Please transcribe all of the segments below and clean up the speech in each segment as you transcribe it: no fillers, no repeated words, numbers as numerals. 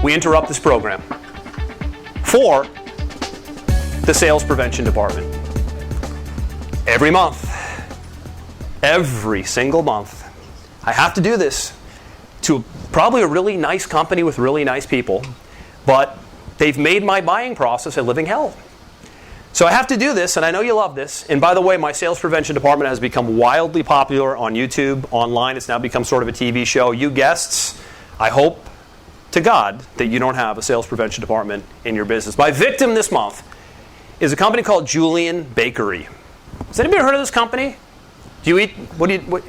we interrupt this program for the Sales Prevention Department. Every month, every single month, I have to do this to probably a really nice company with really nice people, but they've made my buying process a living hell. So I have to do this, and I know you love this. And by the way, my Sales Prevention Department has become wildly popular on YouTube, online. It's now become sort of a TV show. You guests, I hope to God that you don't have a Sales Prevention Department in your business. My victim this month is a company called Julian Bakery. Has anybody heard of this company? Do you eat,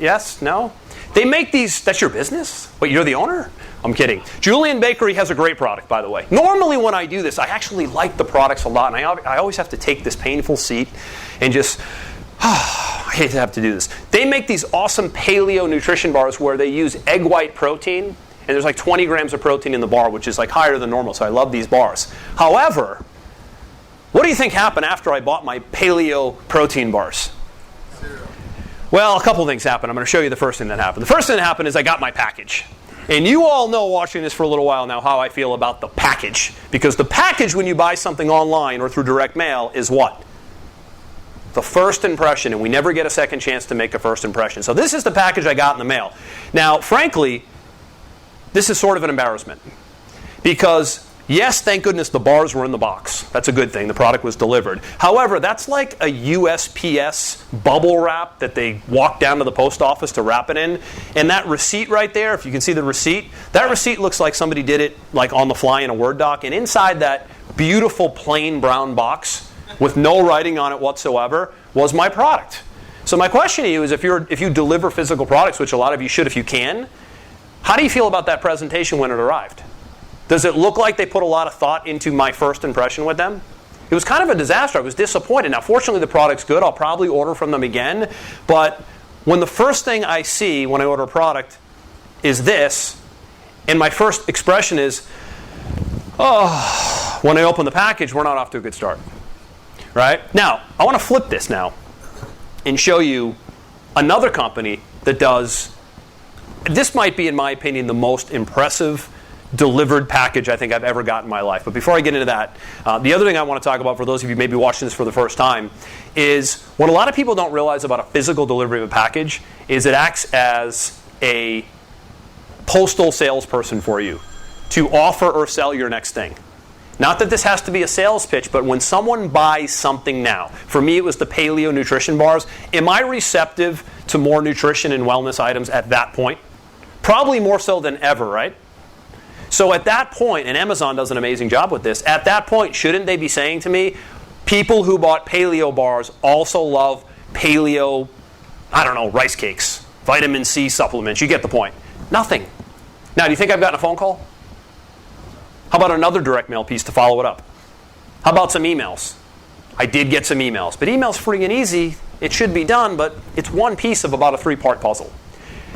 yes, no? They make these, that's your business? But you're the owner? I'm kidding. Julian Bakery has a great product, by the way. Normally when I do this, I actually like the products a lot, and I always have to take this painful seat and just, I hate to have to do this. They make these awesome paleo nutrition bars where they use egg white protein, and there's like 20 grams of protein in the bar, which is like higher than normal, so I love these bars. However, what do you think happened after I bought my paleo protein bars? Well, a couple things happened. I'm going to show you the first thing that happened. The first thing that happened is I got my package. And you all know, watching this for a little while now, how I feel about the package. Because the package, when you buy something online or through direct mail, is what? The first impression. And we never get a second chance to make a first impression. So this is the package I got in the mail. Now, frankly, this is sort of an embarrassment. Because, yes, thank goodness the bars were in the box. That's a good thing. The product was delivered. However, that's like a USPS bubble wrap that they walk down to the post office to wrap it in. And that receipt right there, if you can see the receipt, that receipt looks like somebody did it like on the fly in a Word doc. And inside that beautiful plain brown box with no writing on it whatsoever was my product. So my question to you is, if you deliver physical products, which a lot of you should if you can, how do you feel about that presentation when it arrived? Does it look like they put a lot of thought into my first impression with them? It was kind of a disaster. I was disappointed. Now, fortunately, the product's good. I'll probably order from them again. But when the first thing I see when I order a product is this, and my first expression is, oh, when I open the package, we're not off to a good start. Right? Now, I want to flip this now and show you another company that does, this might be, in my opinion, the most impressive delivered package I think I've ever got in my life. But before I get into that, the other thing I want to talk about, for those of you maybe watching this for the first time, is what a lot of people don't realize about a physical delivery of a package is it acts as a postal salesperson for you to offer or sell your next thing. Not that this has to be a sales pitch, but when someone buys something now, for me it was the paleo nutrition bars, am I receptive to more nutrition and wellness items at that point? Probably more so than ever, right? So at that point, and Amazon does an amazing job with this, at that point, shouldn't they be saying to me, people who bought paleo bars also love paleo, I don't know, rice cakes, vitamin C supplements, you get the point. Nothing. Now, do you think I've gotten a phone call? How about another direct mail piece to follow it up? How about some emails? I did get some emails, but email's free and easy. It should be done, but it's one piece of about a 3-part puzzle.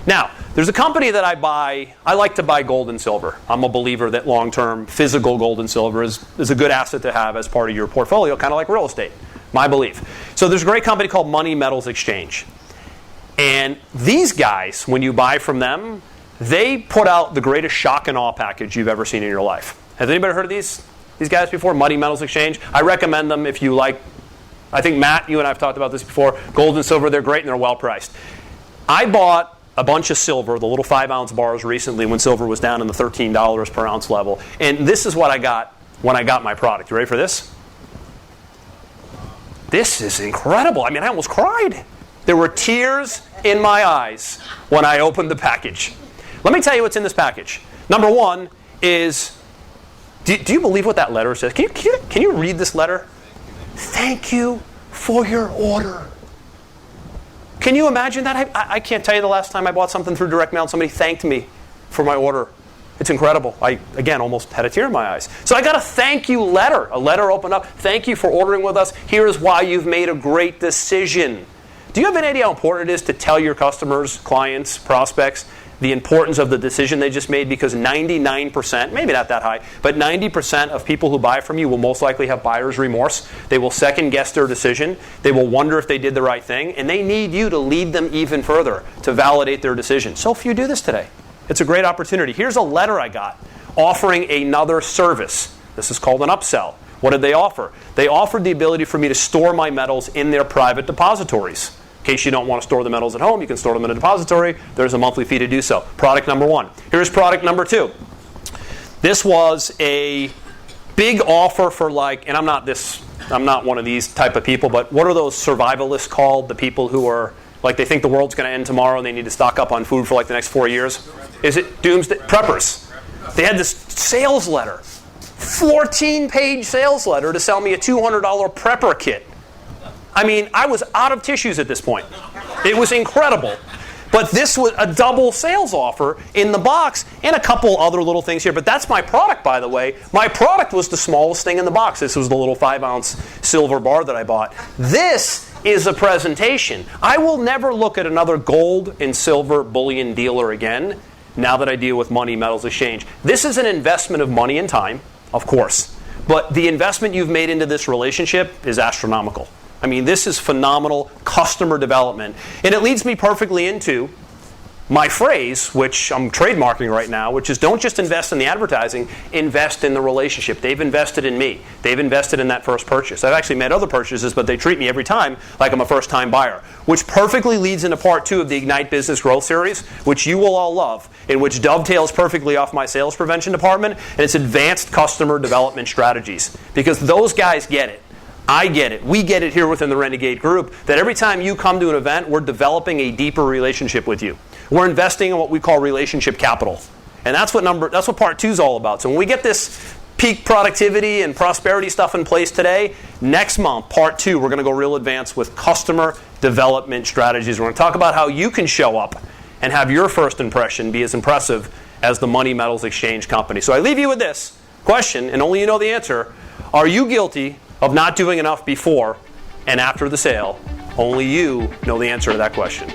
Now, there's a company that I like to buy gold and silver. I'm a believer that long-term physical gold and silver is a good asset to have as part of your portfolio, kind of like real estate, my belief. So there's a great company called Money Metals Exchange. And these guys, when you buy from them, they put out the greatest shock and awe package you've ever seen in your life. Has anybody heard of these guys before? Money Metals Exchange? I recommend them if you like. I think, Matt, you and I have talked about this before. Gold and silver, they're great and they're well priced. I bought a bunch of silver, the little 5-ounce bars recently when silver was down in the $13 per ounce level. And this is what I got when I got my product. You ready for this? This is incredible. I mean, I almost cried. There were tears in my eyes when I opened the package. Let me tell you what's in this package. Number one is, do you believe what that letter says? Can you read this letter? Thank you for your order. Can you imagine that? I can't tell you the last time I bought something through direct mail and somebody thanked me for my order. It's incredible. I, again, almost had a tear in my eyes. So I got a thank you letter. A letter opened up. Thank you for ordering with us. Here's why you've made a great decision. Do you have any idea how important it is to tell your customers, clients, prospects, the importance of the decision they just made? Because 99%, maybe not that high, but 90% of people who buy from you will most likely have buyer's remorse. They will second guess their decision. They will wonder if they did the right thing. And they need you to lead them even further to validate their decision. So few do this today. It's a great opportunity. Here's a letter I got offering another service. This is called an upsell. What did they offer? They offered the ability for me to store my metals in their private depositories. In case you don't want to store the metals at home, you can store them in a depository. There's a monthly fee to do so. Product number one. Here's product number two. This was a big offer for and I'm not one of these type of people, but what are those survivalists called? The people who are they think the world's going to end tomorrow and they need to stock up on food for the next 4 years? Is it doomsday? Preppers. They had this sales letter, 14-page sales letter to sell me a $200 prepper kit. I mean, I was out of tissues at this point. It was incredible. But this was a double sales offer in the box and a couple other little things here. But that's my product, by the way. My product was the smallest thing in the box. This was the little 5-ounce silver bar that I bought. This is a presentation. I will never look at another gold and silver bullion dealer again now that I deal with money metals exchange. This is an investment of money and time, of course. But the investment you've made into this relationship is astronomical. I mean, this is phenomenal customer development. And it leads me perfectly into my phrase, which I'm trademarking right now, which is don't just invest in the advertising, invest in the relationship. They've invested in me. They've invested in that first purchase. I've actually made other purchases, but they treat me every time like I'm a first-time buyer, which perfectly leads into part 2 of the Ignite Business Growth Series, which you will all love, in which dovetails perfectly off my sales prevention department, and it's advanced customer development strategies. Because those guys get it. I get it. We get it here within the Renegade Group, that every time you come to an event, we're developing a deeper relationship with you. We're investing in what we call relationship capital. And that's what part 2 is all about. So when we get this peak productivity and prosperity stuff in place today, next month, part 2, we're going to go real advanced with customer development strategies. We're going to talk about how you can show up and have your first impression be as impressive as the Money Metals Exchange company. So I leave you with this question, and only you know the answer. Are you guilty of not doing enough before and after the sale? Only you know the answer to that question.